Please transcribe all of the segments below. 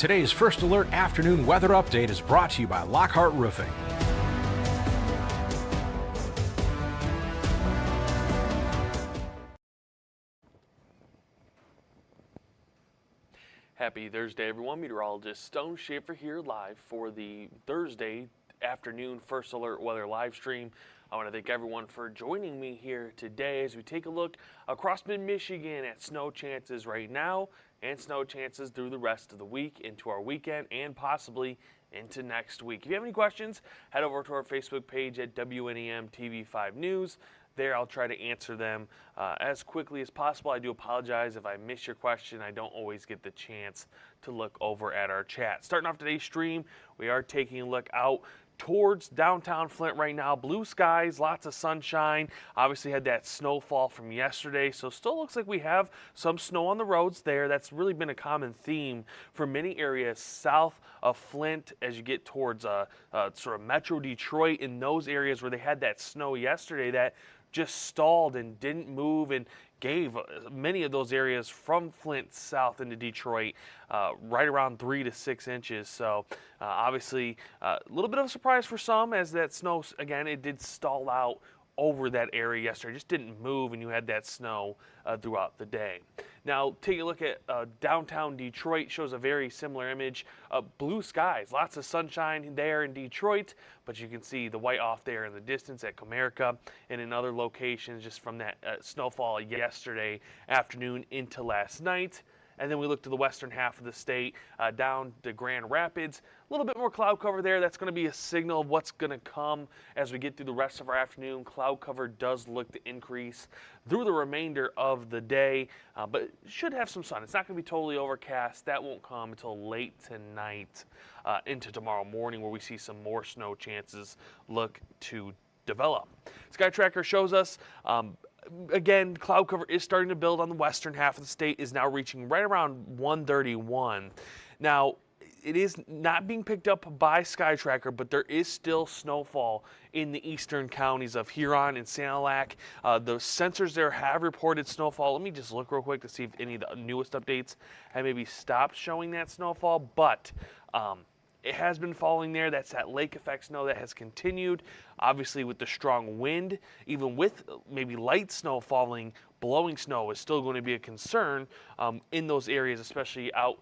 Today's First Alert afternoon weather update is brought to you by Lockhart Roofing. Happy Thursday, everyone. Meteorologist Stone Schaefer here live for the Thursday afternoon First Alert weather live stream. I want to thank everyone for joining me here today as we take a look across mid-Michigan at snow chances right now and snow chances through the rest of the week into our weekend and possibly into next week. If you have any questions, head over to our Facebook page at WNEM TV5 News. There, I'll try to answer them as quickly as possible. I do apologize if I miss your question. I don't always get the chance to look over at our chat. Starting off today's stream, we are taking a look out towards downtown Flint right now. Blue skies, lots of sunshine. Obviously had that snowfall from yesterday, so still looks like we have some snow on the roads there. That's really been a common theme for many areas south of Flint as you get towards sort of Metro Detroit, in those areas where they had that snow yesterday that just stalled and didn't move and gave many of those areas from Flint south into Detroit right around 3 to 6 inches. So obviously a little bit of a surprise for some, as that snow, again, it did stall out over that area yesterday. It just didn't move, and you had that snow throughout the day. Now, take a look at downtown Detroit. Shows a very similar image. Blue skies, lots of sunshine there in Detroit, but you can see the white off there in the distance at Comerica and in other locations just from that snowfall yesterday afternoon into last night. And then we look to the western half of the state, down to Grand Rapids. A little bit more cloud cover there. That's going to be a signal of what's going to come as we get through the rest of our afternoon. Cloud cover does look to increase through the remainder of the day, but should have some sun. It's not going to be totally overcast. That won't come until late tonight into tomorrow morning, where we see some more snow chances look to develop. Sky Tracker shows us again, cloud cover is starting to build on the western half of the state, is now reaching right around 131. Now, it is not being picked up by Sky Tracker, but there is still snowfall in the eastern counties of Huron and Sanilac. The sensors there have reported snowfall. Let me just look real quick to see if any of the newest updates have maybe stopped showing that snowfall, but it has been falling there. That's that lake effect snow that has continued. Obviously, with the strong wind, even with maybe light snow falling, blowing snow is still going to be a concern in those areas, especially out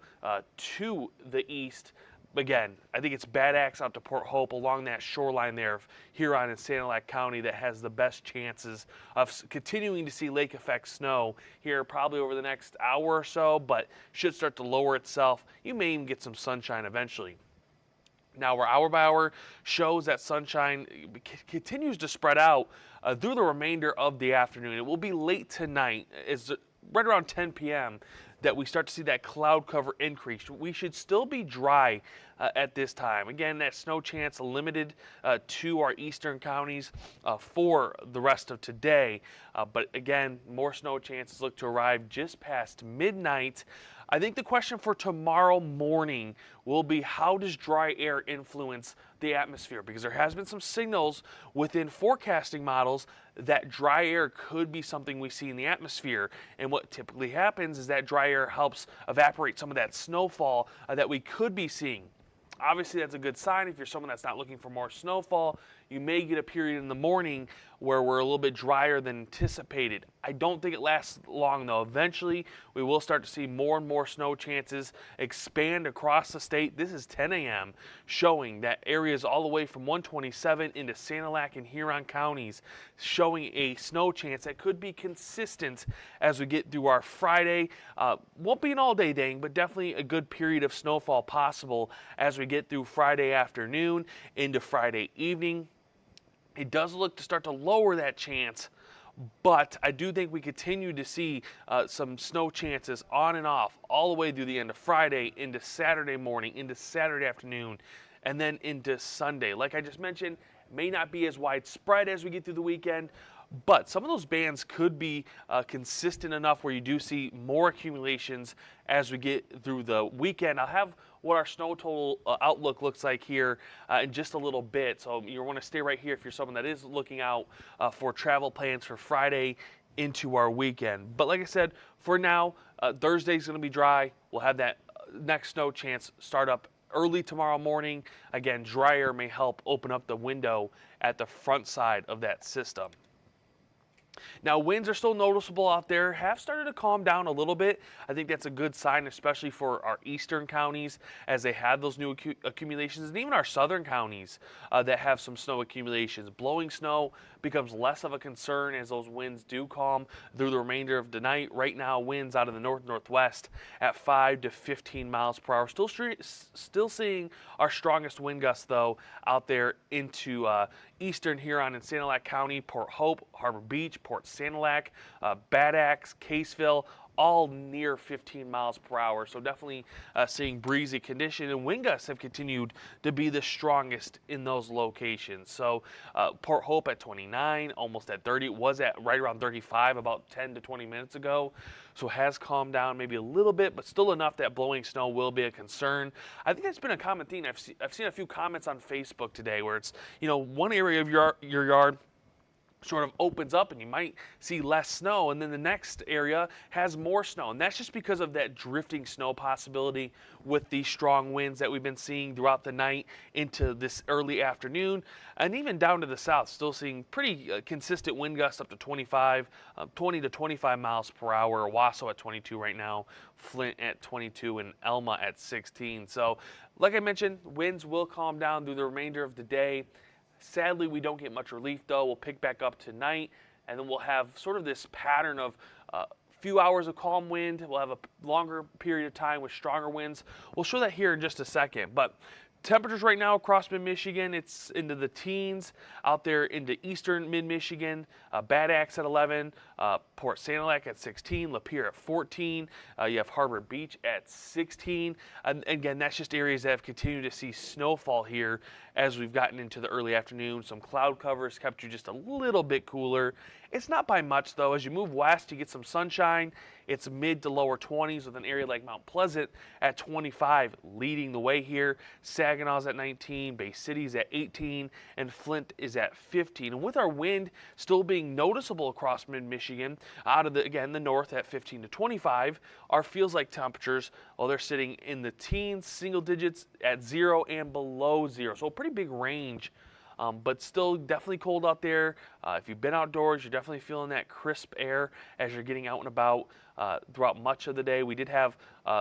to the east. Again, I think it's Bad Axe out to Port Hope along that shoreline there of Huron and Sanilac County that has the best chances of continuing to see lake effect snow here probably over the next hour or so, but should start to lower itself. You may even get some sunshine eventually. Now, our hour by hour shows that sunshine continues to spread out through the remainder of the afternoon. It will be late tonight, it's right around 10 p.m. that we start to see that cloud cover increase. We should still be dry at this time. Again, that snow chance limited to our eastern counties for the rest of today. But again, more snow chances look to arrive just past midnight. I think the question for tomorrow morning will be, how does dry air influence the atmosphere? Because there has been some signals within forecasting models that dry air could be something we see in the atmosphere. And what typically happens is that dry air helps evaporate some of that snowfall that we could be seeing. Obviously, that's a good sign. If you're someone that's not looking for more snowfall, you may get a period in the morning where we're a little bit drier than anticipated. I don't think it lasts long, though. Eventually, we will start to see more and more snow chances expand across the state. This is 10 a.m. showing that areas all the way from 127 into Sanilac and Huron counties showing a snow chance that could be consistent as we get through our Friday. Won't be an all-day thing, but definitely a good period of snowfall possible as we get through Friday afternoon into Friday evening. It does look to start to lower that chance, but I do think we continue to see some snow chances on and off all the way through the end of Friday, into Saturday morning, into Saturday afternoon, and then into Sunday. Like I just mentioned, may not be as widespread as we get through the weekend, but some of those bands could be consistent enough where you do see more accumulations as we get through the weekend. I'll have what our snow total outlook looks like here in just a little bit. So you want to stay right here if you're someone that is looking out for travel plans for Friday into our weekend. But like I said, for now, Thursday's going to be dry. We'll have that next snow chance start up early tomorrow morning. Again, dry air may help open up the window at the front side of that system. Now, winds are still noticeable out there, have started to calm down a little bit. I think that's a good sign, especially for our eastern counties as they have those new accumulations, and even our southern counties that have some snow accumulations. Blowing snow becomes less of a concern as those winds do calm through the remainder of the night. Right now, winds out of the north-northwest at 5 to 15 miles per hour. Still seeing our strongest wind gusts, though, out there into eastern Huron and Sanilac County, Port Hope, Harbor Beach, Port Sanilac, Bad Axe, Caseville, all near 15 miles per hour. So definitely seeing breezy condition, and wind gusts have continued to be the strongest in those locations. So Port Hope at 29, almost at 30, was at right around 35 about 10 to 20 minutes ago. So has calmed down maybe a little bit, but still enough that blowing snow will be a concern. I think that's been a common theme. I've seen a few comments on Facebook today where it's, one area of your yard sort of opens up and you might see less snow, and then the next area has more snow, and that's just because of that drifting snow possibility with these strong winds that we've been seeing throughout the night into this early afternoon, and even down to the south, still seeing pretty consistent wind gusts up to 20 to 25 miles per hour. Owasso at 22 right now, Flint at 22, and Elma at 16. So like I mentioned, winds will calm down through the remainder of the day. Sadly, we don't get much relief, though. We'll pick back up tonight, and then we'll have sort of this pattern of a few hours of calm wind. We'll have a longer period of time with stronger winds. We'll show that here in just a second. But temperatures right now across mid-Michigan, it's into the teens. Out there into eastern mid-Michigan, Bad Axe at 11, Port Sanilac at 16, Lapeer at 14. You have Harbor Beach at 16. And again, that's just areas that have continued to see snowfall here as we've gotten into the early afternoon. Some cloud covers kept you just a little bit cooler. It's not by much, though. As you move west, you get some sunshine. It's mid to lower 20s with an area like Mount Pleasant at 25 leading the way here. Saginaw's at 19, Bay City's at 18, and Flint is at 15. And with our wind still being noticeable across mid-Michigan, out of the north at 15 to 25, our feels like temperatures, well, they're sitting in the teens, single digits at 0 and below 0. So a pretty big range. But still definitely cold out there. If you've been outdoors, you're definitely feeling that crisp air as you're getting out and about throughout much of the day. We did have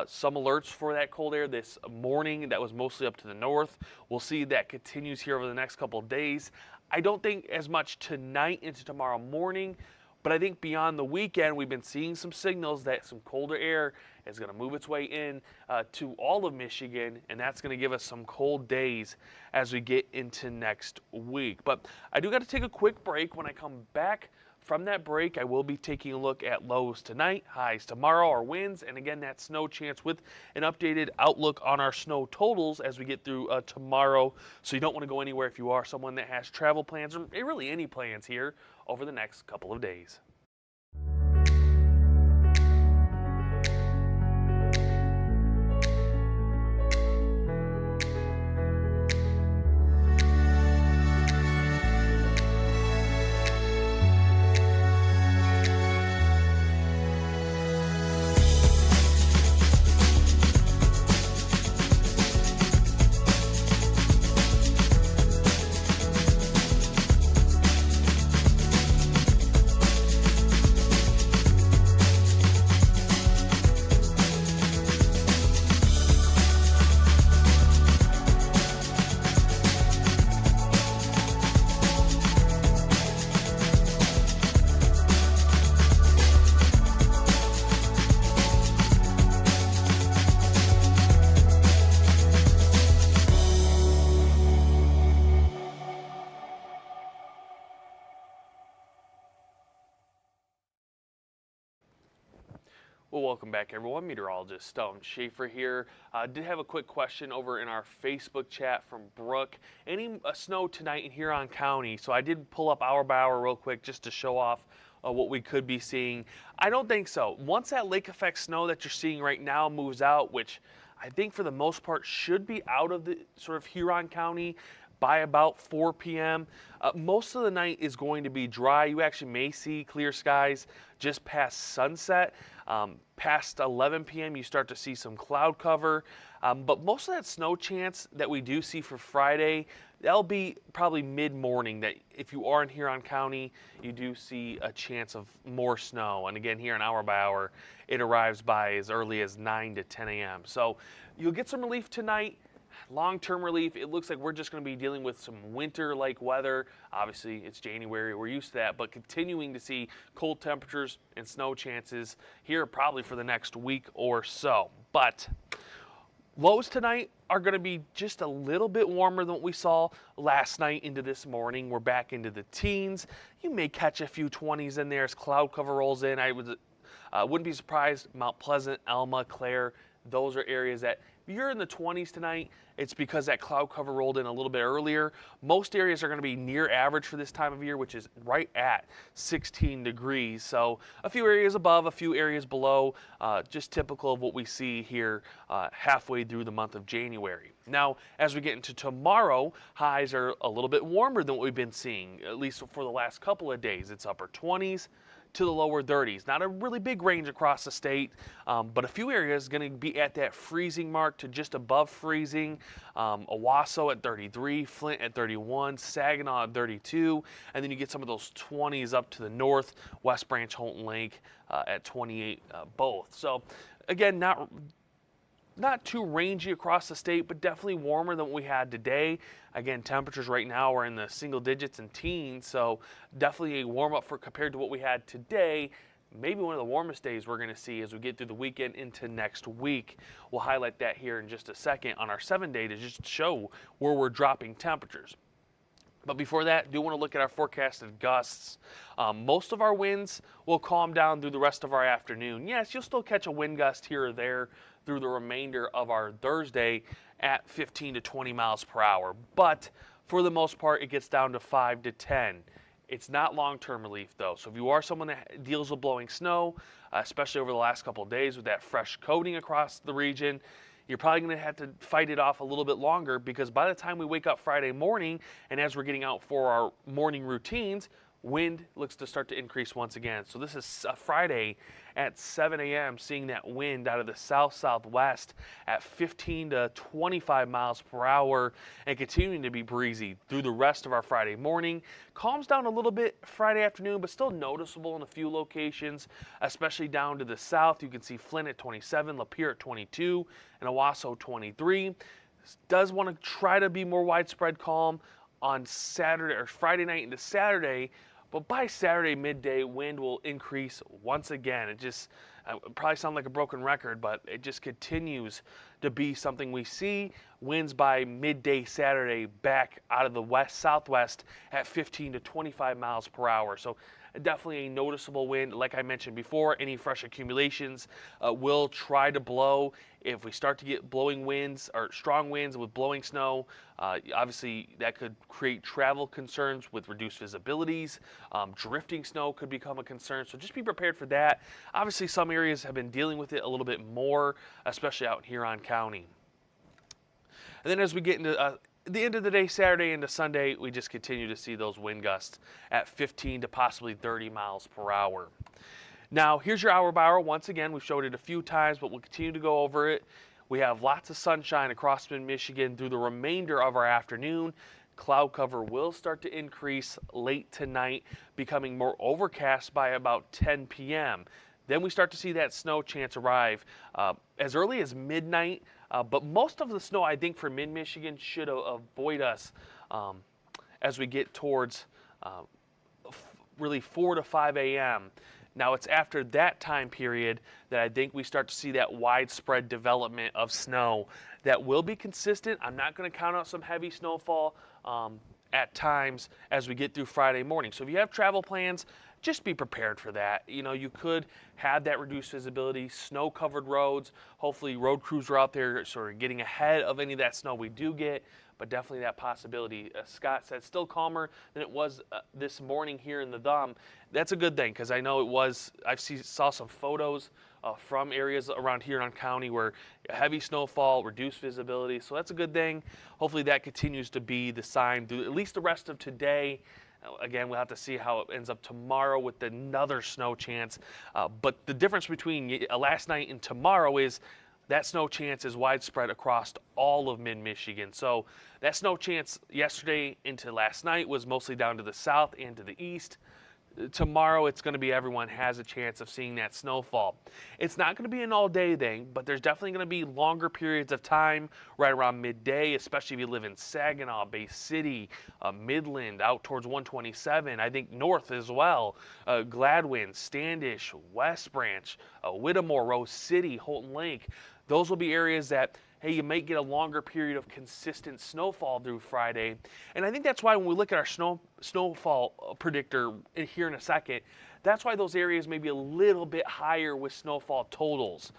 some alerts for that cold air this morning that was mostly up to the north. We'll see that continues here over the next couple of days. I don't think as much tonight into tomorrow morning, but I think beyond the weekend, we've been seeing some signals that some colder air is going to move its way in to all of Michigan, and that's going to give us some cold days as we get into next week. But I do got to take a quick break. When I come back from that break, I will be taking a look at lows tonight, highs tomorrow, our winds, and again, that snow chance with an updated outlook on our snow totals as we get through tomorrow. So you don't want to go anywhere if you are someone that has travel plans or really any plans here over the next couple of days. Well, welcome back, everyone. Meteorologist Stone Schaefer here. Did have a quick question over in our Facebook chat from Brooke. Any snow tonight in Huron County? So I did pull up hour by hour real quick just to show off what we could be seeing. I don't think so. Once that lake effect snow that you're seeing right now moves out, which I think for the most part should be out of the sort of Huron County, by about 4 p.m. Most of the night is going to be dry. You actually may see clear skies just past sunset. Past 11 p.m. you start to see some cloud cover. But most of that snow chance that we do see for Friday, that'll be probably mid-morning, that if you are in Huron County, you do see a chance of more snow. And again, here in hour by hour, it arrives by as early as 9 to 10 a.m. So you'll get some relief tonight. Long-term relief, it looks like we're just going to be dealing with some winter-like weather. Obviously, it's January, we're used to that, but continuing to see cold temperatures and snow chances here probably for the next week or so. But lows tonight are going to be just a little bit warmer than what we saw last night into this morning. We're back into the teens. You may catch a few 20s in there as cloud cover rolls in. I wouldn't be surprised. Mount Pleasant, Alma, Clare, those are areas that if you're in the 20s tonight, it's because that cloud cover rolled in a little bit earlier. Most areas are going to be near average for this time of year, which is right at 16 degrees. So a few areas above, a few areas below, just typical of what we see here halfway through the month of January. Now, as we get into tomorrow, highs are a little bit warmer than what we've been seeing, at least for the last couple of days. It's upper 20s to the lower 30s. Not a really big range across the state, but a few areas going to be at that freezing mark to just above freezing. Owasso at 33, Flint at 31, Saginaw at 32, and then you get some of those 20s up to the north, West Branch, Holton Lake at 28 both. So again, not too rangy across the state, but definitely warmer than what we had today. Again, temperatures right now are in the single digits and teens, so definitely a warm up for compared to what we had today. Maybe one of the warmest days we're going to see as we get through the weekend into next week. We'll highlight that here in just a second on our 7-day to just show where we're dropping temperatures. But before that, do want to look at our forecasted gusts. Most of our winds will calm down through the rest of our afternoon. Yes, you'll still catch a wind gust here or there through the remainder of our Thursday at 15 to 20 miles per hour. But for the most part, it gets down to 5 to 10. It's not long-term relief, though. So if you are someone that deals with blowing snow, especially over the last couple of days with that fresh coating across the region, you're probably going to have to fight it off a little bit longer, because by the time we wake up Friday morning and as we're getting out for our morning routines, wind looks to start to increase once again. So this is Friday at 7 a.m. seeing that wind out of the south-southwest at 15 to 25 miles per hour and continuing to be breezy through the rest of our Friday morning. Calms down a little bit Friday afternoon, but still noticeable in a few locations, especially down to the south. You can see Flint at 27, Lapeer at 22, and Owasso 23. Does want to try to be more widespread calm on Saturday or Friday night into Saturday, but by Saturday midday, wind will increase once again. It just probably sound like a broken record, but it just continues to be something we see. Winds by midday Saturday back out of the west-southwest at 15 to 25 miles per hour. So definitely a noticeable wind. Like I mentioned before, any fresh accumulations will try to blow. If we start to get blowing winds or strong winds with blowing snow, obviously that could create travel concerns with reduced visibilities. Drifting snow could become a concern, so just be prepared for that. Obviously some areas have been dealing with it a little bit more, especially out in Huron County. And then as we get into the end of the day, Saturday into Sunday, we just continue to see those wind gusts at 15 to possibly 30 miles per hour. Now, here's your hour by hour. Once again, we've showed it a few times, but we'll continue to go over it. We have lots of sunshine across mid-Michigan through the remainder of our afternoon. Cloud cover will start to increase late tonight, becoming more overcast by about 10 p.m. Then we start to see that snow chance arrive as early as midnight. But most of the snow, I think, for mid-Michigan should avoid us as we get towards really 4 to 5 a.m. Now, it's after that time period that I think we start to see that widespread development of snow that will be consistent. I'm not going to count out some heavy snowfall at times as we get through Friday morning. So if you have travel plans, just be prepared for that. You know, you could have that reduced visibility, snow-covered roads. Hopefully road crews are out there sort of getting ahead of any of that snow we do get, but definitely that possibility. Scott said still calmer than it was this morning here in the Dom. That's a good thing, because I know it was, saw some photos from areas around Huron County where heavy snowfall, reduced visibility. So that's a good thing. Hopefully that continues to be the sign through at least the rest of today. Again, we'll have to see how it ends up tomorrow with another snow chance. But the difference between last night and tomorrow is that snow chance is widespread across all of mid-Michigan. So that snow chance yesterday into last night was mostly down to the south and to the east. Tomorrow, it's going to be everyone has a chance of seeing that snowfall. It's not going to be an all-day thing, but there's definitely going to be longer periods of time right around midday, especially if you live in Saginaw, Bay City, Midland, out towards 127. I think north as well. Gladwin, Standish, West Branch, Whittemore, Rose City, Holton Lake. Those will be areas that, hey, you might get a longer period of consistent snowfall through Friday. And I think that's why when we look at our snowfall predictor here in a second, that's why those areas may be a little bit higher with snowfall totals.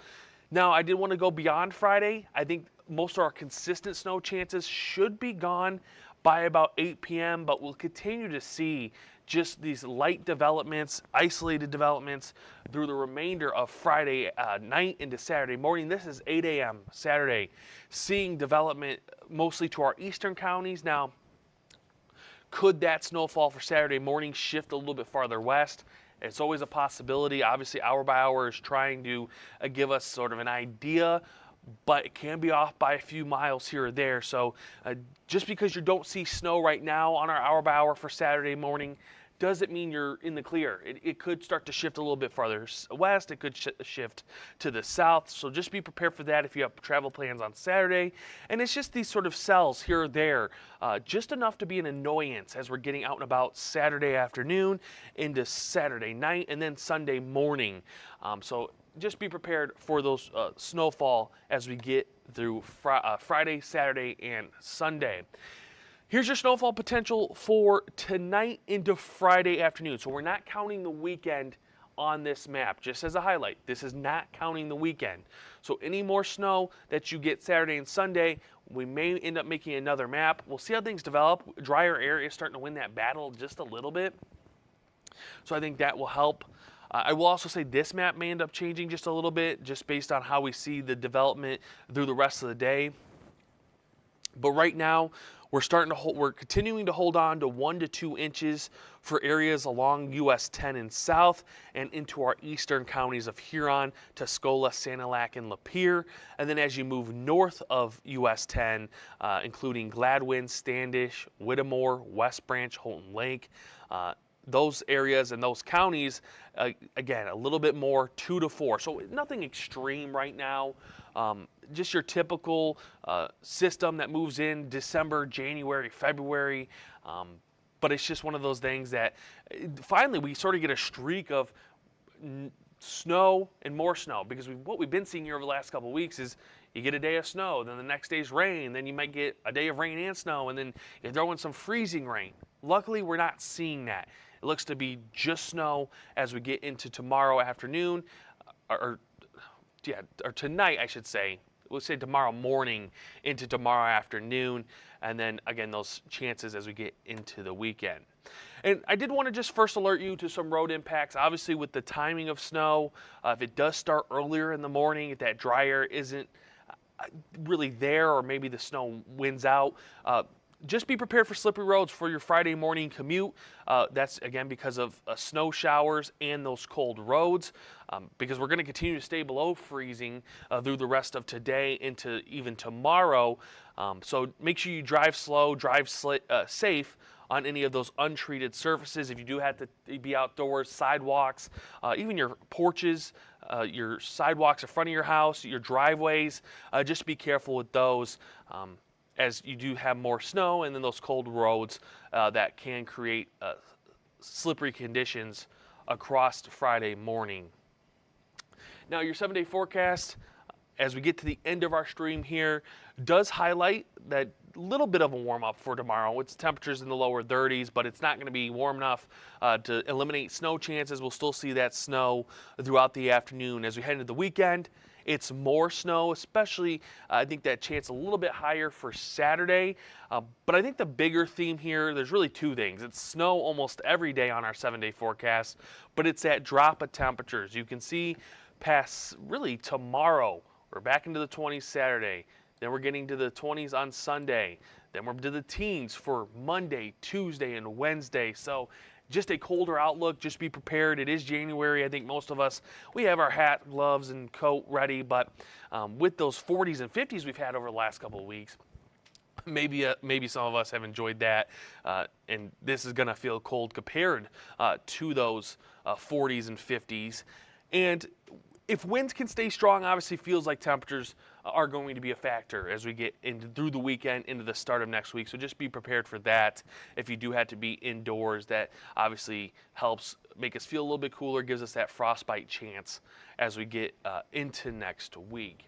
Now, I did want to go beyond Friday. I think most of our consistent snow chances should be gone by about 8 p.m., but we'll continue to see just these light developments, isolated developments through the remainder of Friday night into Saturday morning. This is 8 a.m. Saturday, seeing development mostly to our eastern counties. Now, could that snowfall for Saturday morning shift a little bit farther west? It's always a possibility. Obviously, hour by hour is trying to give us sort of an idea, but it can be off by a few miles here or there. So just because you don't see snow right now on our hour by hour for Saturday morning doesn't mean you're in the clear. It could start to shift a little bit farther west. It could shift to the south. So just be prepared for that if you have travel plans on Saturday. And it's just these sort of cells here or there, just enough to be an annoyance as we're getting out and about Saturday afternoon into Saturday night and then Sunday morning. So just be prepared for those snowfall as we get through Friday, Saturday, and Sunday. Here's your snowfall potential for tonight into Friday afternoon. So we're not counting the weekend on this map, just as a highlight. This is not counting the weekend. So any more snow that you get Saturday and Sunday, we may end up making another map. We'll see how things develop. Drier air is starting to win that battle just a little bit. So I think that will help. I will also say this map may end up changing just a little bit, just based on how we see the development through the rest of the day. But right now, we're continuing to hold on to 1 to 2 inches for areas along US 10 and south and into our eastern counties of Huron, Tuscola, Sanilac, and Lapeer. And then as you move north of US 10, including Gladwin, Standish, Whittemore, West Branch, Holton Lake, those areas and those counties, again, a little bit more 2 to 4. So nothing extreme right now. Just your typical system that moves in December, January, February. But it's just one of those things that finally we sort of get a streak of snow and more snow, because what we've been seeing here over the last couple of weeks is you get a day of snow, then the next day's rain, then you might get a day of rain and snow, and then you throw in some freezing rain. Luckily, we're not seeing that. It looks to be just snow as we get into tomorrow afternoon, or tonight, I should say. We'll say tomorrow morning into tomorrow afternoon, and then again those chances as we get into the weekend. And I did want to just first alert you to some road impacts. Obviously, with the timing of snow, if it does start earlier in the morning, if that dry air isn't really there, or maybe the snow wins out, just be prepared for slippery roads for your Friday morning commute. That's, again, because of snow showers and those cold roads, because we're going to continue to stay below freezing through the rest of today into even tomorrow. So make sure you drive slow, drive safe on any of those untreated surfaces. If you do have to be outdoors, sidewalks, even your porches, your sidewalks in front of your house, your driveways, just be careful with those. As you do have more snow and then those cold roads that can create slippery conditions across Friday morning. Now, your 7-day forecast, as we get to the end of our stream here, does highlight that little bit of a warm up for tomorrow. It's temperatures in the lower 30s, but it's not going to be warm enough to eliminate snow chances. We'll still see that snow throughout the afternoon. As we head into the weekend, it's more snow, especially I think that chance a little bit higher for Saturday. But I think the bigger theme here, there's really two things. It's snow almost every day on our 7-day forecast, but it's that drop of temperatures. You can see past really tomorrow. We're back into the 20s Saturday. Then we're getting to the 20s on Sunday. Then we're to the teens for Monday, Tuesday, and Wednesday. So just a colder outlook. Just be prepared. It is January. I think most of us, we have our hat, gloves, and coat ready. But with those 40s and 50s we've had over the last couple of weeks, maybe some of us have enjoyed that. And this is going to feel cold compared to those 40s and 50s. And if winds can stay strong, obviously feels like temperatures are going to be a factor as we get through the weekend into the start of next week. So just be prepared for that. If you do have to be indoors, that obviously helps make us feel a little bit cooler, gives us that frostbite chance as we get into next week.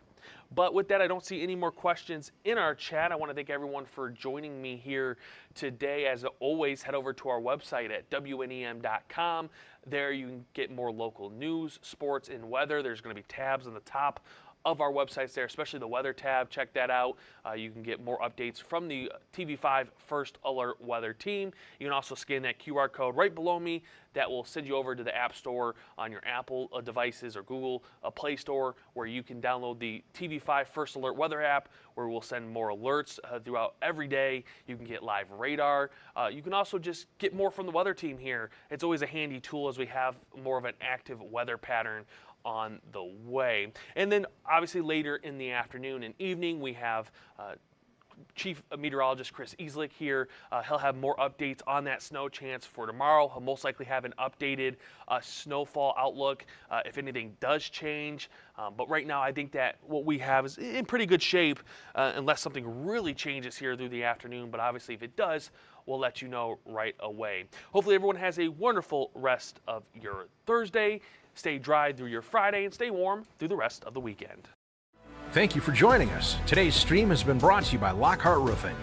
But with that, I don't see any more questions in our chat. I want to thank everyone for joining me here today. As always, head over to our website at wnem.com. There you can get more local news, sports, and weather. There's going to be tabs on the top of our websites there, especially the weather tab. Check that out. You can get more updates from the TV5 First Alert Weather team. You can also scan that QR code right below me. That will send you over to the App Store on your Apple devices or Google Play Store, where you can download the TV5 First Alert Weather app, where we'll send more alerts throughout every day. You can get live radar. You can also just get more from the weather team here. It's always a handy tool as we have more of an active weather pattern on the way. And then obviously later in the afternoon and evening, we have Chief Meteorologist Chris Easlick here. He'll have more updates on that snow chance for tomorrow. He'll most likely have an updated snowfall outlook if anything does change. But right now, I think that what we have is in pretty good shape unless something really changes here through the afternoon. But obviously, if it does, we'll let you know right away. Hopefully, everyone has a wonderful rest of your Thursday. Stay dry through your Friday and stay warm through the rest of the weekend. Thank you for joining us. Today's stream has been brought to you by Lockhart Roofing.